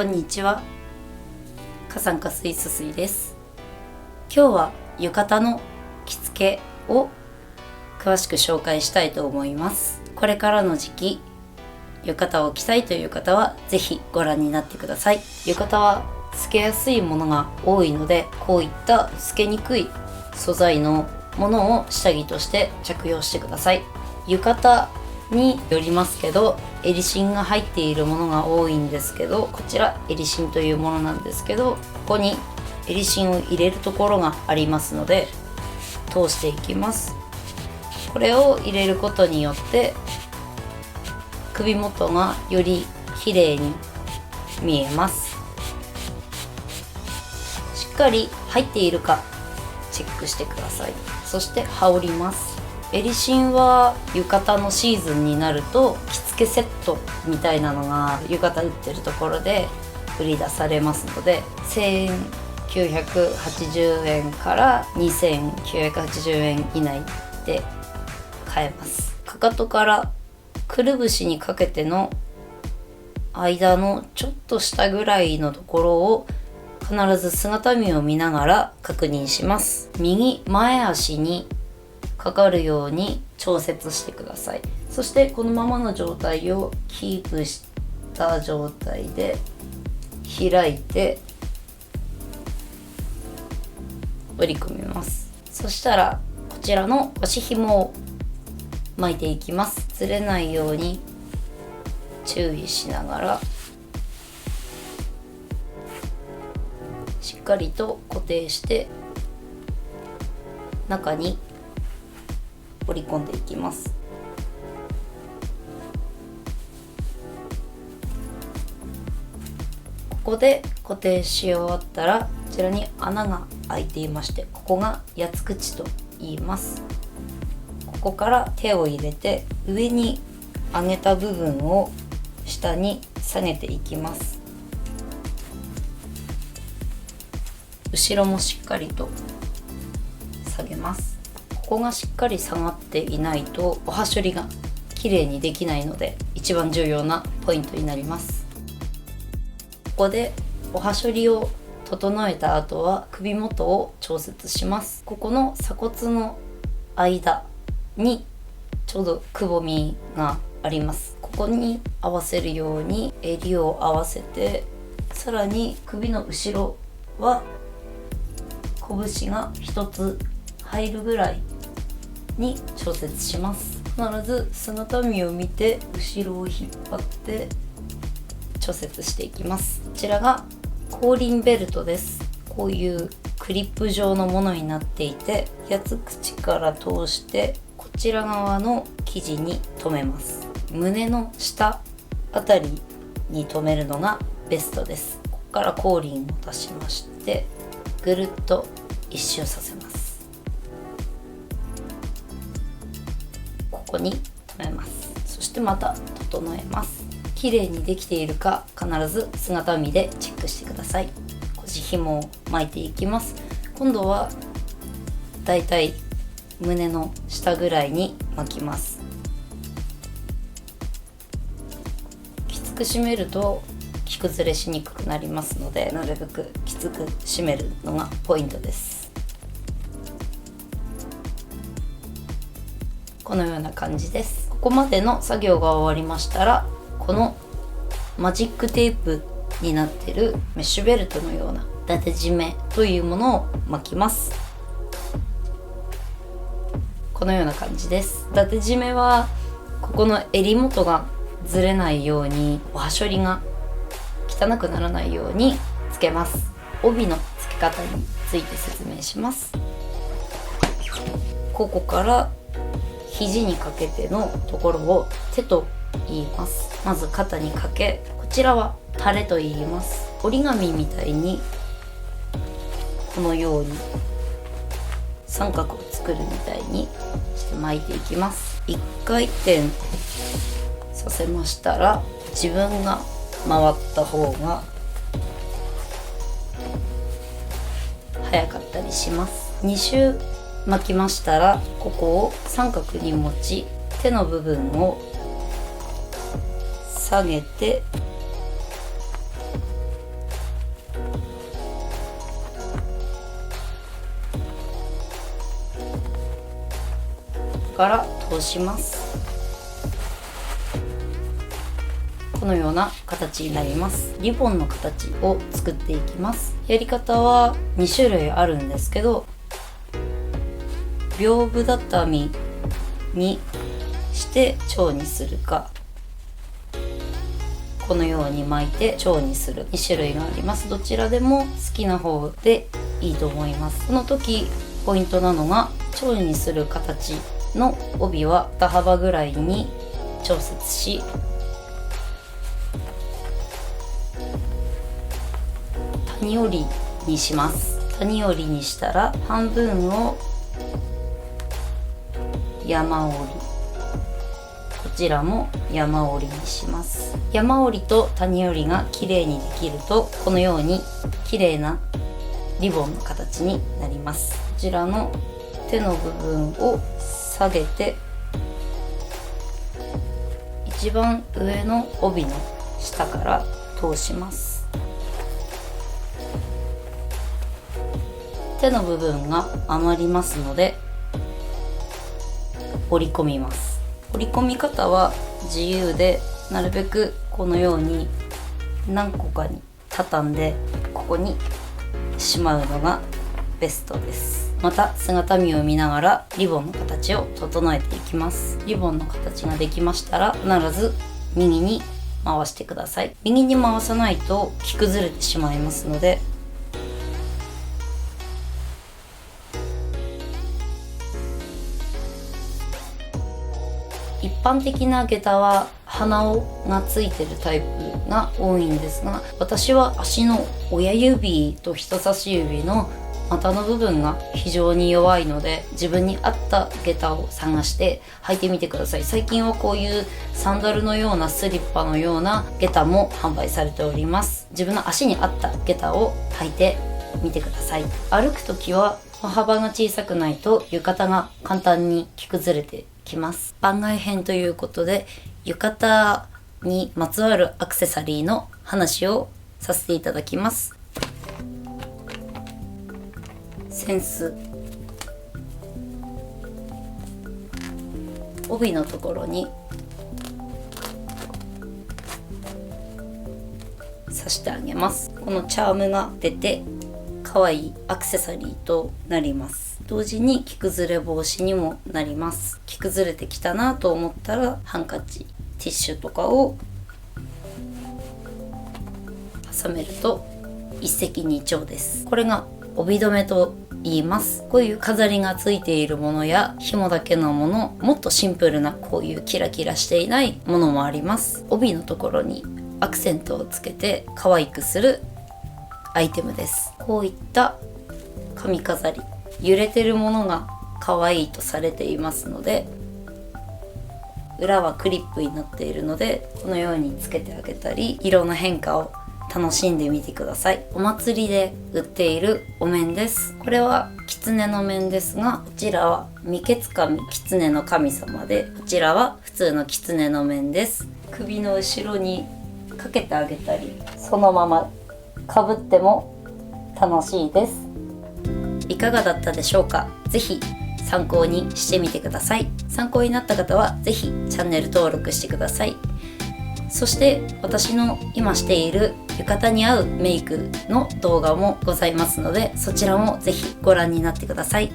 んにちは。過酸化水素水です。今日は浴衣の着付けを詳しく紹介したいと思います。これからの時期、浴衣を着たいという方はぜひご覧になってください。浴衣は透けやすいものが多いので、こういった透けにくい素材のものを下着として着用してください。浴衣によりますけど、エリシンが入っているものが多いんですけど、こちらエリシンというものなんですけど、ここにエリシンを入れるところがありますので通していきます。これを入れることによって首元がより綺麗に見えます。しっかり入っているかチェックしてください。そして羽織ります。エリシンは浴衣のシーズンになると着付けセットみたいなのが浴衣売ってるところで売り出されますので、1980円から2980円以内で買えます。かかとからくるぶしにかけての間のちょっと下ぐらいのところを必ず姿見を見ながら確認します。右前足にかかるように調節してください。そしてこのままの状態をキープした状態で開いて折り込みます。そしたらこちらの腰紐を巻いていきます。ずれないように注意しながらしっかりと固定して中に折り込んでいきます。ここで固定し終わったら、こちらに穴が開いていまして、ここが八つ口と言います。ここから手を入れて上に上げた部分を下に下げていきます。後ろもしっかりと下げます。ここがしっかり下がっていないとおはしょりが綺麗にできないので、一番重要なポイントになります。ここでおはしょりを整えた後は首元を調節します。ここの鎖骨の間にちょうどくぼみがあります。ここに合わせるように襟を合わせて、さらに首の後ろは拳が1つ入るぐらいに調節します。必ず姿見を見て後ろを引っ張って調節していきます。こちらが後輪ベルトです。こういうクリップ状のものになっていて、八つ口から通してこちら側の生地に留めます。胸の下あたりに留めるのがベストです。ここから後輪を出しましてぐるっと一周させます。ここに留めます。そしてまた整えます。綺麗にできているか必ず姿見でチェックしてください。腰紐を巻いていきます。今度はだいたい胸の下ぐらいに巻きます。きつく締めると着崩れしにくくなりますので、なるべくきつく締めるのがポイントです。このような感じです。ここまでの作業が終わりましたら、このマジックテープになっているメッシュベルトのような伊達締めというものを巻きます。このような感じです。伊達締めはここの襟元がずれないように、おはしょりが汚くならないようにつけます。帯の付け方について説明します。ここから肘にかけてのところを手と言います。まず肩にかけ、こちらはタレと言います。折り紙みたいにこのように三角を作るみたいにして巻いていきます。1回転させましたら、自分が回った方が早かったりします。2周巻きましたら、ここを三角に持ち、手の部分を下げてから通します。このような形になります。リボンの形を作っていきます。やり方は2種類あるんですけど、屏風畳にして蝶にするか、このように巻いて蝶にする、2種類があります。どちらでも好きな方でいいと思います。この時ポイントなのが、蝶にする形の帯は肩幅ぐらいに調節し、谷折りにします。谷折りにしたら半分を山折り、こちらも山折りにします。山折りと谷折りが綺麗にできると、このように綺麗なリボンの形になります。こちらの手の部分を下げて、一番上の帯の下から通します。手の部分が余りますので折り込みます。折り込み方は自由で、なるべくこのように何個かに畳んでここにしまうのがベストです。また姿見を見ながらリボンの形を整えていきます。リボンの形ができましたら、必ず右に回してください。右に回さないと着崩れてしまいますので、一般的な下駄は鼻がついてるタイプが多いんですが、私は足の親指と人差し指の股の部分が非常に弱いので、自分に合った下駄を探して履いてみてください。最近はこういうサンダルのようなスリッパのような下駄も販売されております。自分の足に合った下駄を履いてみてください。歩くときは歩幅が小さくないと浴衣が簡単に着崩れてきます。番外編ということで、浴衣にまつわるアクセサリーの話をさせていただきます。扇子、帯のところに刺してあげます。このチャームが出て可愛いアクセサリーとなります。同時に着崩れ防止にもなります。着崩れてきたなと思ったら、ハンカチ、ティッシュとかを挟めると一石二鳥です。これが帯留めと言います。こういう飾りがついているものや紐だけのもの、もっとシンプルなこういうキラキラしていないものもあります。帯のところにアクセントをつけて可愛くするアイテムです。こういった髪飾り、揺れてるものが可愛いとされていますので、裏はクリップになっているので、このようにつけてあげたり、色の変化を楽しんでみてください。お祭りで売っているお面です。これは狐の面ですが、こちらは三毛神、狐の神様で、こちらは普通の狐の面です。首の後ろにかけてあげたり、そのままかぶっても楽しいです。いかがだったでしょうか。ぜひ参考にしてみてください。参考になった方はぜひチャンネル登録してください。そして私の今している浴衣に合うメイクの動画もございますので、そちらもぜひご覧になってください。